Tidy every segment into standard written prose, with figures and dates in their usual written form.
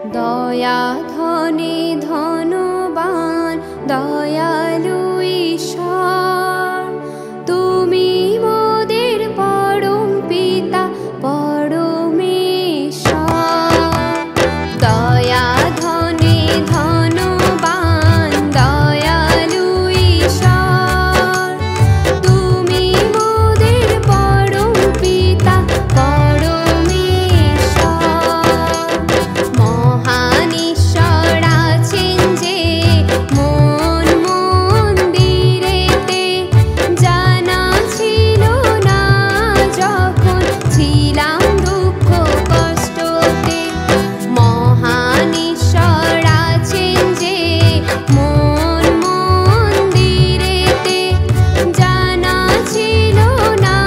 দয়া ধনে ধনবান দয়ালু ঈশ্বর, তুমি মোদের পরম পিতা পরমেশ্বর। দয়া ধনে ধনবান দয়ালু ঈশ্বর, তুমি মোদের পরম পিতা পরমেশ্বর। মহান ঈশ্বর আছেন যে মন মন্দিরেতে, জানা ছিল না যখন ছিলাম দুঃখ কষ্টতে। মহান ঈশ্বর আছেন যে মন মন্দিরেতে, জানা ছিল না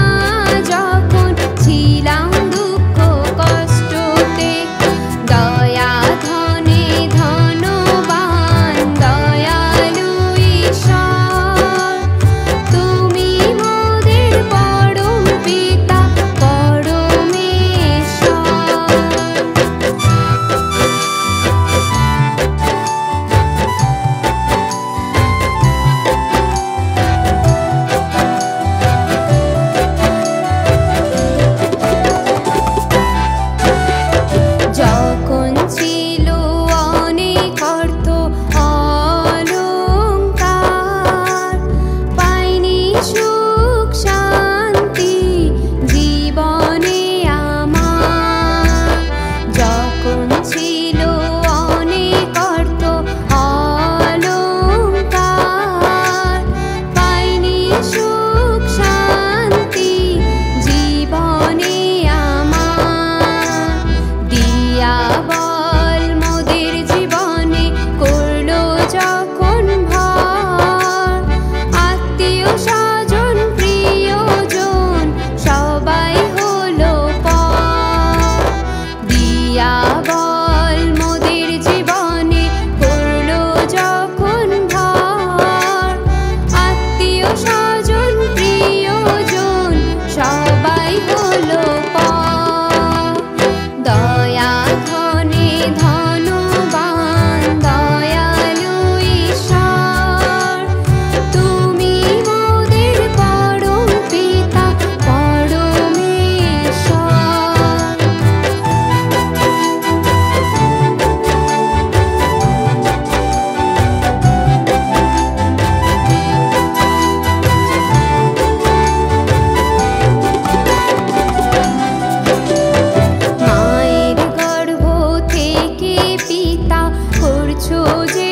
যখন ছিলাম দুঃখ কষ্টতে। দয়া ধনে ধনবান দয়ালু ঈশ্বর, তুমি মোদের পরম পিতা পরমেশ্বর। যখন ছিল অনেক অর্থ অলংকার, পাইনি সুখ শান্তি জীবনে আমার। যখন ছিল অনেক অর্থ অলংকার, পাইনি সুখ শান্তি জীবনে আমার। দিয়া বল মোদের জীবনে করলো যখন ভর, আত্মীয় স্বজন প্রিয়জন সবাই হলো পর। দিয়া বল মোদের জীবনে করলো যখন ভর, আত্মীয় স্বজন প্রিয়জন সবাই হলো পর। দয়া ধনে ধনবান দয়ালু ঈশ্বর, তুমি মোদের পরম পিতা পরমেশ্বর। মায়ের গর্ভ থেকে পিতা করছো যে